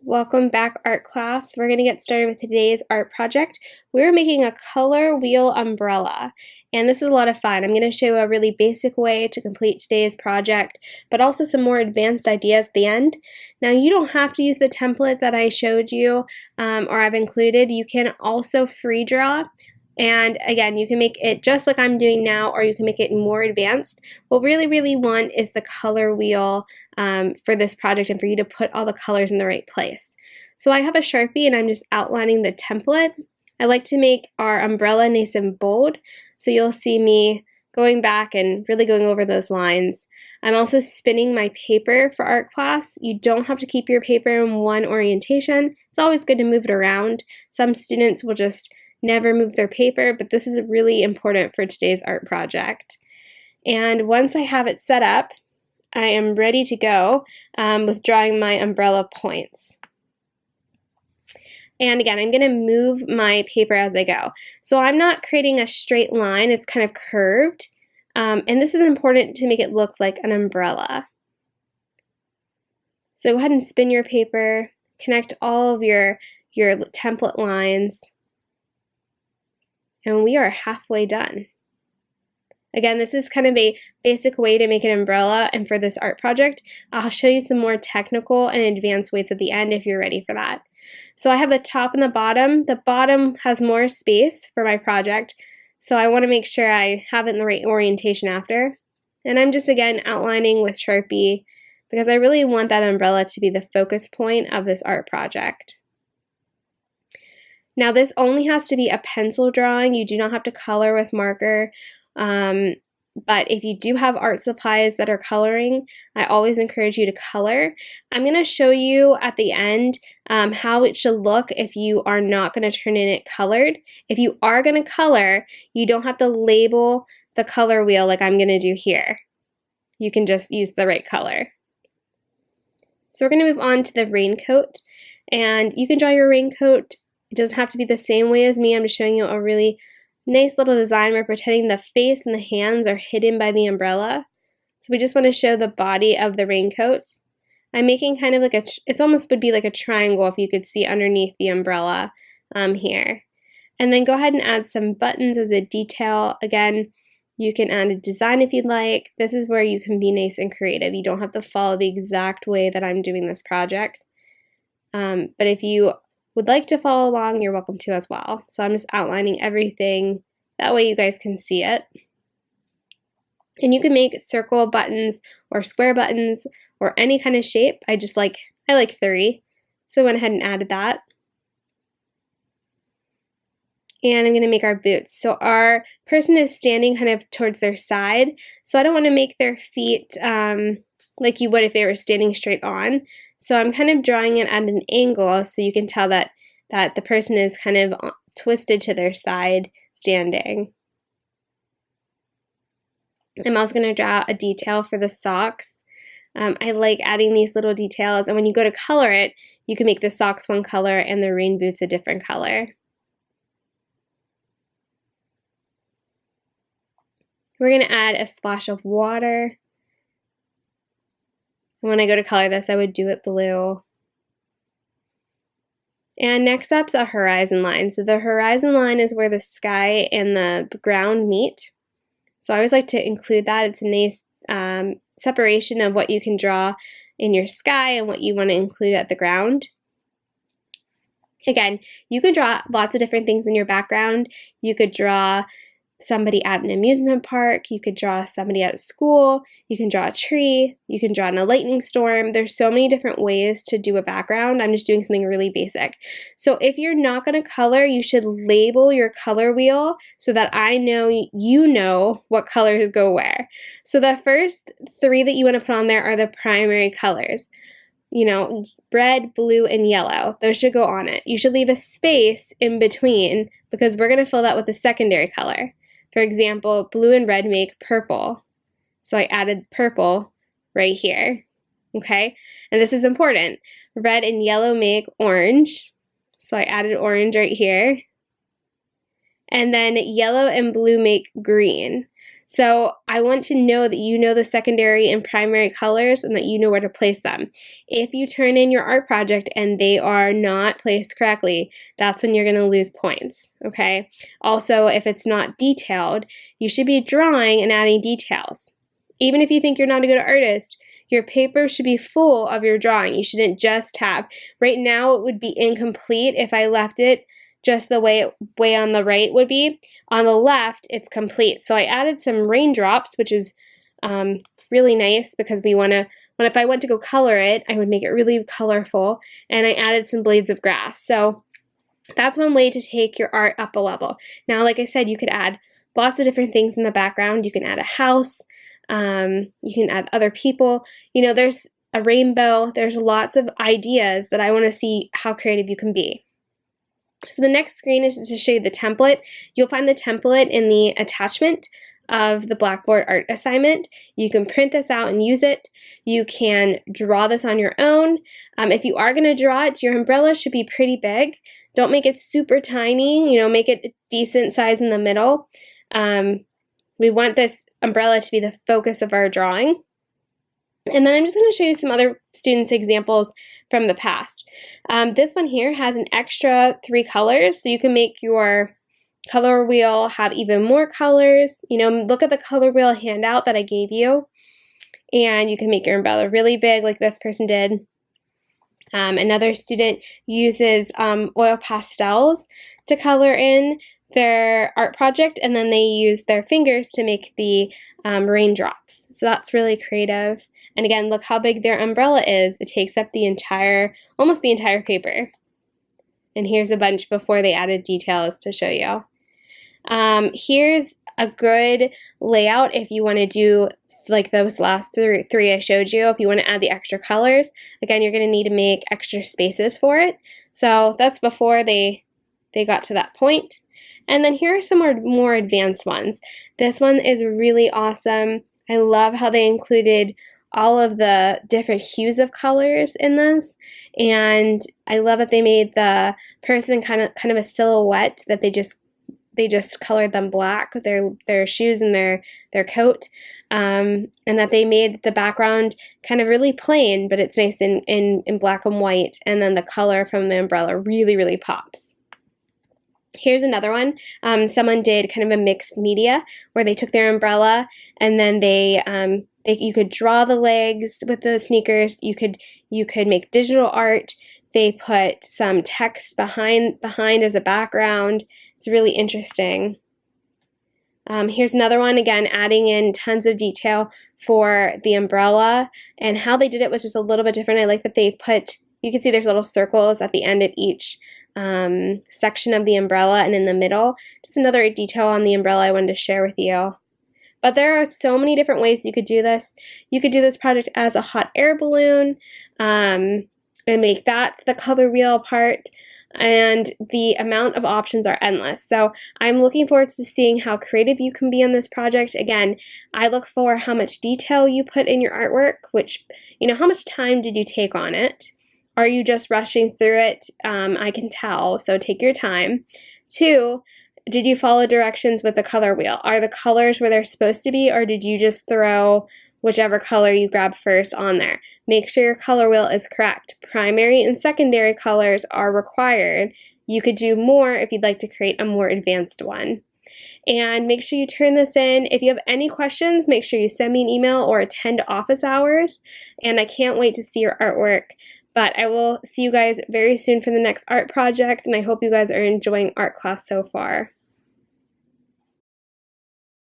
Welcome back, art class. We're going to get started with today's art project. We're making a color wheel umbrella, and this is a lot of fun. I'm going to show a really basic way to complete today's project, but also some more advanced ideas at the end. Now, you don't have to use the template that I showed you or I've included. You can also free draw. And again, you can make it just like I'm doing now, or you can make it more advanced. What we really want is the color wheel for this project and for you to put all the colors in the right place. So I have a Sharpie and I'm just outlining the template. I like to make our umbrella nice and bold, so you'll see me going back and really going over those lines. I'm also spinning my paper for art class. You don't have to keep your paper in one orientation. It's always good to move it around. Some students will just never move their paper, but this is really important for today's art project. And once I have it set up, I am ready to go with drawing my umbrella points. And again, I'm going to move my paper as I go. So I'm not creating a straight line, it's kind of curved. And this is important to make it look like an umbrella. So go ahead and spin your paper, connect all of your template lines, and we are halfway done. Again, this is kind of a basic way to make an umbrella, and for this art project, I'll show you some more technical and advanced ways at the end if you're ready for that. So I have the top and the bottom. The bottom has more space for my project, so I want to make sure I have it in the right orientation after. And I'm just, again, outlining with Sharpie because I really want that umbrella to be the focus point of this art project. Now, this only has to be a pencil drawing. You do not have to color with marker. But if you do have art supplies that are coloring, I always encourage you to color. I'm going to show you at the end how it should look if you are not going to turn in it colored. If you are going to color, you don't have to label the color wheel like I'm going to do here. You can just use the right color. So we're going to move on to the raincoat, and you can draw your raincoat. It doesn't have to be the same way as me. I'm just showing you a really nice little design. We're pretending the face and the hands are hidden by the umbrella. So we just want to show the body of the raincoat. I'm making kind of like it almost would be like a triangle if you could see underneath the umbrella here. And then go ahead and add some buttons as a detail. Again, you can add a design if you'd like. This is where you can be nice and creative. You don't have to follow the exact way that I'm doing this project. But if you would like to follow along, you're welcome to as well. So I'm just outlining everything. That way you guys can see it. And you can make circle buttons or square buttons or any kind of shape. I like 3. So I went ahead and added that. And I'm going to make our boots. So our person is standing kind of towards their side. So I don't want to make their feet like you would if they were standing straight on. So I'm kind of drawing it at an angle so you can tell that the person is kind of twisted to their side standing. I'm also going to draw a detail for the socks. I like adding these little details, and when you go to color it, you can make the socks one color and the rain boots a different color. We're going to add a splash of water. When I go to color this, I would do it blue. And next up's a horizon line. So the horizon line is where the sky and the ground meet. So I always like to include that. It's a nice separation of what you can draw in your sky and what you want to include at the ground. Again, you can draw lots of different things in your background. You could draw somebody at an amusement park, you could draw somebody at school, you can draw a tree, you can draw in a lightning storm. There's so many different ways to do a background. I'm just doing something really basic. So if you're not going to color, you should label your color wheel so that I know you know what colors go where. So the first 3 that you want to put on there are the primary colors. You know, red, blue, and yellow. Those should go on it. You should leave a space in between because we're going to fill that with a secondary color. For example, blue and red make purple. So I added purple right here, okay? And this is important. Red and yellow make orange. So I added orange right here. And then yellow and blue make green. So I want to know that you know the secondary and primary colors and that you know where to place them. If you turn in your art project and they are not placed correctly, that's when you're going to lose points, okay? Also, if it's not detailed, you should be drawing and adding details. Even if you think you're not a good artist, your paper should be full of your drawing. You shouldn't just have, right now it would be incomplete if I left it just the way on the right would be. On the left, it's complete. So I added some raindrops, which is really nice because we want to, if I went to go color it, I would make it really colorful. And I added some blades of grass. So that's one way to take your art up a level. Now, like I said, you could add lots of different things in the background. You can add a house. You can add other people. You know, there's a rainbow. There's lots of ideas that I want to see how creative you can be. So the next screen is to show you the template. You'll find the template in the attachment of the Blackboard art assignment. You can print this out and use it. You can draw this on your own. If you are going to draw it, your umbrella should be pretty big. Don't make it super tiny, you know, make it a decent size in the middle. We want this umbrella to be the focus of our drawing. And then I'm just going to show you some other students' examples from the past. This one here has an extra 3 colors, so you can make your color wheel have even more colors. You know, look at the color wheel handout that I gave you, and you can make your umbrella really big like this person did. Another student uses oil pastels to color in their art project, and then they use their fingers to make the raindrops. So that's really creative. And again, look how big their umbrella is. It takes up the entire, almost the entire paper. And here's a bunch before they added details to show you. Here's a good layout if you want to do like those last three I showed you. If you want to add the extra colors, again, you're going to need to make extra spaces for it. So that's before they got to that point. And then here are some more advanced ones. This one is really awesome. I love how they included all of the different hues of colors in this, and I love that they made the person kind of a silhouette, that they just colored them black, their shoes and their coat, and that they made the background kind of really plain, but it's nice in black and white, and then the color from the umbrella really, really pops. Here's another one. Someone did kind of a mixed media where they took their umbrella and then you could draw the legs with the sneakers. You could make digital art. They put some text behind as a background. It's really interesting. Here's another one, again, adding in tons of detail for the umbrella, and how they did it was just a little bit different. I like that they put, you can see there's little circles at the end of each section of the umbrella and in the middle. Just another detail on the umbrella I wanted to share with you. But there are so many different ways you could do this. You could do this project as a hot air balloon and make that the color wheel part. And the amount of options are endless. So I'm looking forward to seeing how creative you can be on this project. Again, I look for how much detail you put in your artwork, which, you know, how much time did you take on it? Are you just rushing through it? I can tell, so take your time. 2, did you follow directions with the color wheel? Are the colors where they're supposed to be, or did you just throw whichever color you grab first on there? Make sure your color wheel is correct. Primary and secondary colors are required. You could do more if you'd like to create a more advanced one. And make sure you turn this in. If you have any questions, make sure you send me an email or attend office hours. And I can't wait to see your artwork. But I will see you guys very soon for the next art project, and I hope you guys are enjoying art class so far.